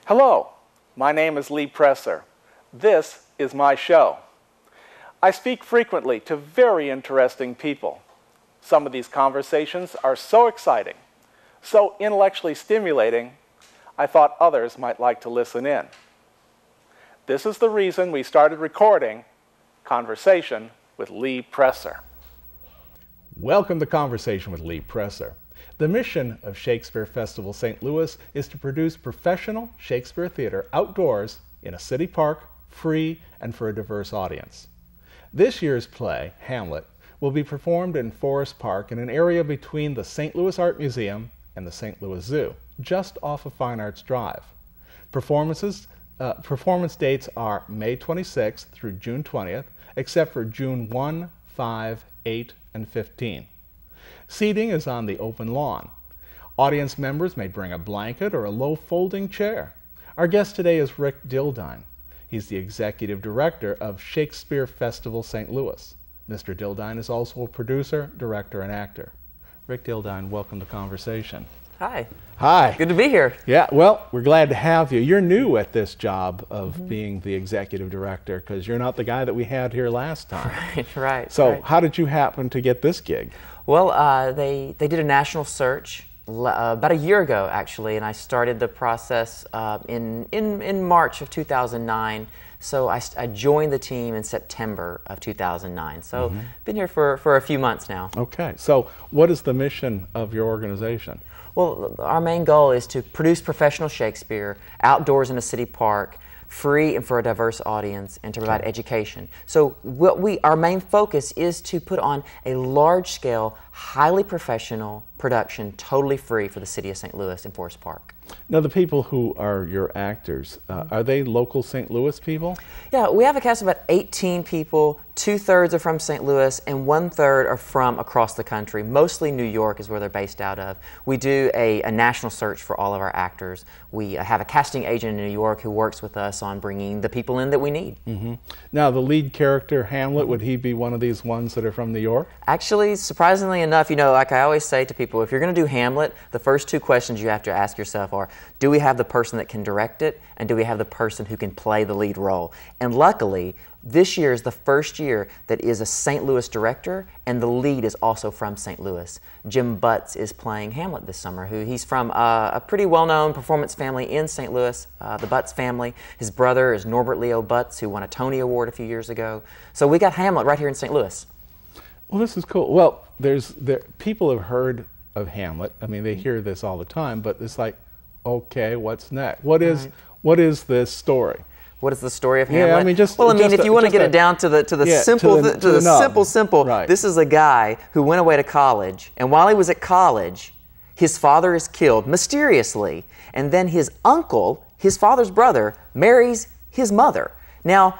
Hello, my name is Lee Presser. This is my show. I speak frequently to very interesting people. Some of these conversations are so exciting, so intellectually stimulating, I thought others might like to listen in. This is the reason we started recording Conversation with Lee Presser. Welcome to Conversation with Lee Presser. The mission of Shakespeare Festival St. Louis is to produce professional Shakespeare theater outdoors in a city park, free and for a diverse audience. This year's play, Hamlet, will be performed in Forest Park in an area between the St. Louis Art Museum and the St. Louis Zoo, just off of Fine Arts Drive. Performance dates are May 26th through June 20th, except for June 1, 5, 8, and 15. Seating is on the open lawn. Audience members may bring a blanket or a low folding chair. Our guest today is Rick Dildine. He's the executive director of Shakespeare Festival St. Louis. Mr. Dildine is also a producer, director, and actor. Rick Dildine, welcome to Conversation. Hi. Hi. Good to be here. Yeah, well, we're glad to have you. You're new at this job of being the executive director because you're not the guy that we had here last time. Right. So how did you happen to get this gig? Well, they did a national search about a year ago, actually, and I started the process in March of 2009. So I joined the team in September of 2009. So been here for a few months now. Okay. So what is the mission of your organization? Well, our main goal is to produce professional Shakespeare outdoors in a city park, free and for a diverse audience, and to provide education. So our main focus is to put on a large-scale, highly professional production, totally free for the city of St. Louis in Forest Park. Now, the people who are your actors, are they local St. Louis people? Yeah, we have a cast of about 18 people. 2/3 are from St. Louis and 1/3 are from across the country. Mostly New York is where they're based out of. We do a national search for all of our actors. We have a casting agent in New York who works with us on bringing the people in that we need. Now, the lead character, Hamlet, would he be one of these ones that are from New York? Actually, surprisingly enough, like I always say to people, if you're going to do Hamlet, the first two questions you have to ask yourself are, do we have the person that can direct it, and do we have the person who can play the lead role? And luckily, this year is the first year that is a St. Louis director, and the lead is also from St. Louis. Jim Butts is playing Hamlet this summer. He's from a pretty well-known performance family in St. Louis, the Butts family. His brother is Norbert Leo Butts, who won a Tony Award a few years ago. So we got Hamlet right here in St. Louis. Well, this is cool. Well, people have heard of Hamlet. I mean, they hear this all the time, but it's like, okay, what's next? What is this story? What is the story of Hamlet? Yeah, I mean, if you want to get it down to the simple, right. This is a guy who went away to college, and while he was at college, his father is killed mysteriously, and then his uncle, his father's brother, marries his mother. Now,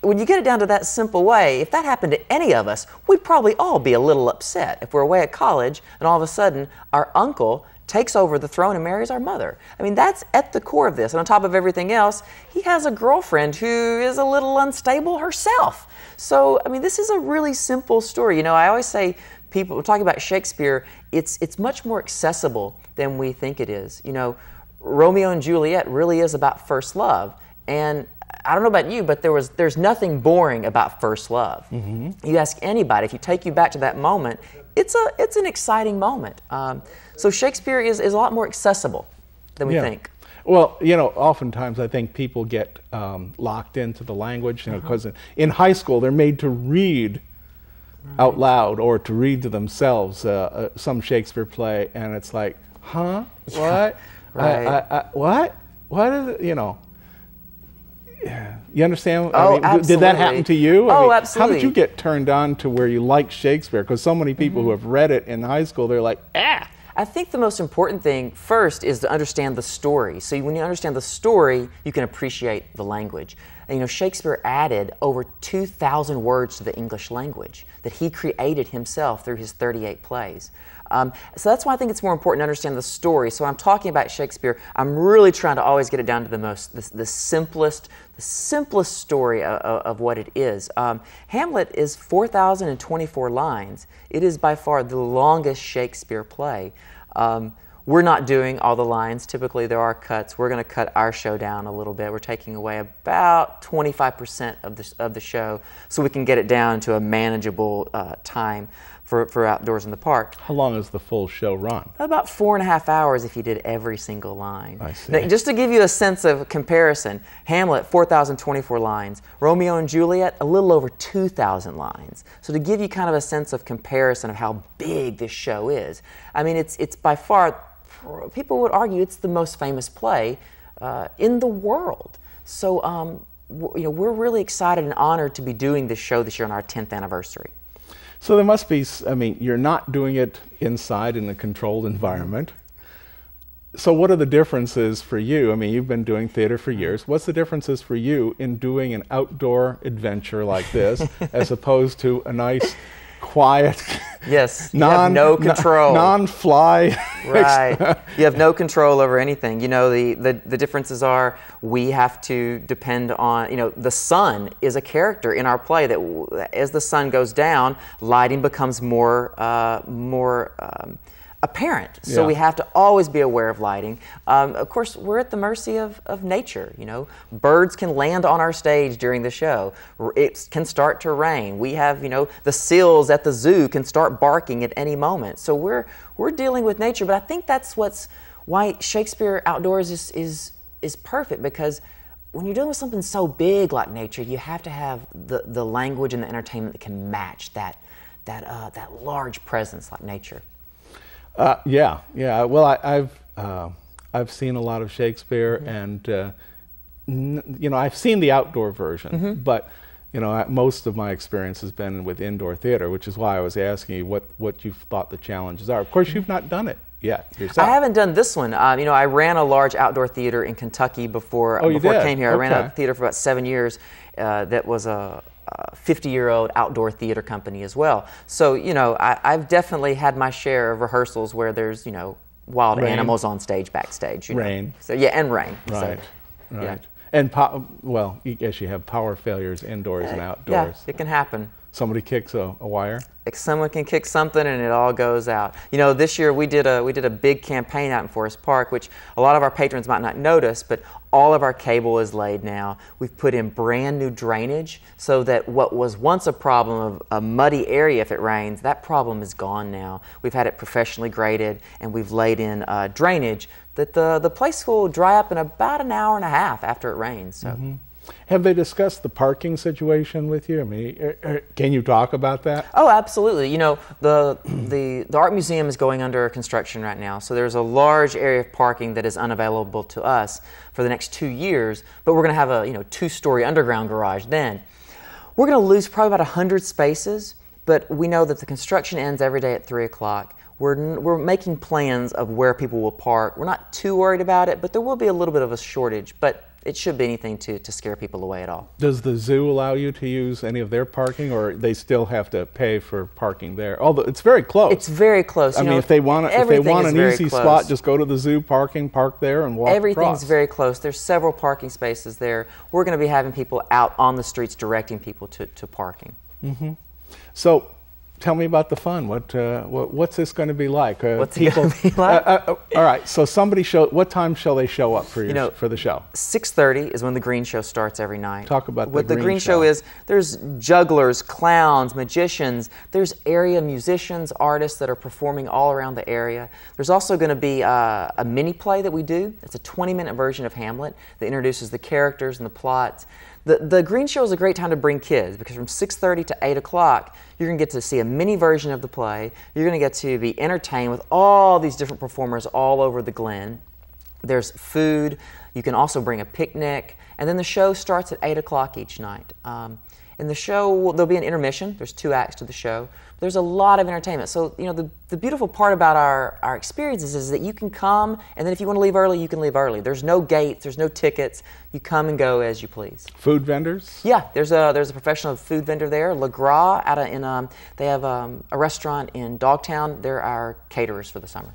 when you get it down to that simple way, if that happened to any of us, we'd probably all be a little upset if we're away at college and all of a sudden our uncle takes over the throne and marries our mother. I mean, that's at the core of this. And on top of everything else, he has a girlfriend who is a little unstable herself. So, I mean, this is a really simple story. I always say, people talking about Shakespeare, it's much more accessible than we think it is. Romeo and Juliet really is about first love. And I don't know about you, but there's nothing boring about first love. You ask anybody, if you take you back to that moment, it's an exciting moment. So Shakespeare is a lot more accessible than we think. Well, oftentimes I think people get locked into the language, because in high school they're made to read out loud or to read to themselves some Shakespeare play, and it's like, huh? What? Right. What? What is it? You understand? Oh, absolutely. Did that happen to you? Absolutely. How did you get turned on to where you like Shakespeare? Because so many people who have read it in high school, they're like, I think the most important thing first is to understand the story. So when you understand the story, you can appreciate the language. And Shakespeare added over 2,000 words to the English language that he created himself through his 38 plays. So that's why I think it's more important to understand the story. So when I'm talking about Shakespeare, I'm really trying to always get it down to the simplest story of what it is. Hamlet is 4,024 lines. It is by far the longest Shakespeare play. We're not doing all the lines. Typically, there are cuts. We're going to cut our show down a little bit. We're taking away about 25% of the show so we can get it down to a manageable time for outdoors in the park. How long is the full show run? About 4.5 hours if you did every single line. I see. Now, just to give you a sense of comparison, Hamlet, 4,024 lines. Romeo and Juliet, a little over 2,000 lines. So to give you kind of a sense of comparison of how big this show is, I mean, it's by far, people would argue it's the most famous play in the world. So we're really excited and honored to be doing this show this year on our 10th anniversary. So there must be, I mean, you're not doing it inside in a controlled environment. So what are the differences for you? I mean, you've been doing theater for years. What's the differences for you in doing an outdoor adventure like this as opposed to a nice, quiet, yes, you have no control, non-fly? Right. You have no control over anything. You know, the differences are we have to depend on, you know, the sun is a character in our play that as the sun goes down, lighting becomes more apparent. So we have to always be aware of lighting. Of course, we're at the mercy of nature. You know, birds can land on our stage during the show. It can start to rain. We have, you know, the seals at the zoo can start barking at any moment. So we're dealing with nature. But I think that's why Shakespeare Outdoors is perfect, because when you're dealing with something so big like nature, you have to have the language and the entertainment that can match that large presence like nature. Yeah. Well, I've seen a lot of Shakespeare, and you know, I've seen the outdoor version, but you know, most of my experience has been with indoor theater, which is why I was asking you what you thought the challenges are. Of course, you've not done it yet yourself. I haven't done this one. You know, I ran a large outdoor theater in Kentucky before I came here. I ran a theater for about 7 years. That was a 50-year-old outdoor theater company as well. So, you know, I've definitely had my share of rehearsals where there's, you know, wild animals on stage, backstage. You know. So, yeah, and rain. Right, so, right. Yeah. And, well, I guess you have power failures indoors and outdoors. Yeah, it can happen. Somebody kicks a wire? Someone can kick something and it all goes out. You know, this year we did a big campaign out in Forest Park, which a lot of our patrons might not notice, but all of our cable is laid now. We've put in brand new drainage so that what was once a problem of a muddy area if it rains, that problem is gone now. We've had it professionally graded, and we've laid in drainage that the place will dry up in about an hour and a half after it rains. So. Have they discussed the parking situation with you? I mean, can you talk about that? Oh, absolutely. You know, the art museum is going under construction right now, so there's a large area of parking that is unavailable to us for the next 2 years. But we're going to have a 2-story underground garage then. We're going to lose probably about 100 spaces, but we know that the construction ends every day at 3 o'clock. We're making plans of where people will park. We're not too worried about it, but there will be a little bit of a shortage. But it should be anything to scare people away at all. Does the zoo allow you to use any of their parking, or they still have to pay for parking there? Although it's very close. It's very close. I mean, if they want an easy spot, just go to the zoo park there and walk Everything's across. Very close. There's several parking spaces there. We're going to be having people out on the streets directing people to parking. So, tell me about the fun. What's this going to be like? What's it going to be like? All right. So what time shall they show up for for the show? 6:30 is when the Green Show starts every night. Talk about what the Green Show is. There's jugglers, clowns, magicians. There's area musicians, artists that are performing all around the area. There's also going to be a mini play that we do. It's a 20-minute version of Hamlet that introduces the characters and the plots. The Green Show is a great time to bring kids, because from 6:30 to 8 o'clock, you're going to get to see a mini version of the play. You're going to get to be entertained with all these different performers all over the Glen. There's food. You can also bring a picnic. And then the show starts at 8 o'clock each night. In the show, there'll be an intermission. There's 2 acts to the show. There's a lot of entertainment. So, you know, the beautiful part about our experiences is that you can come, and then if you want to leave early, you can leave early. There's no gates, there's no tickets. You come and go as you please. Food vendors? Yeah, there's a professional food vendor there. Le Gras, they have a restaurant in Dogtown. They're our caterers for the summer.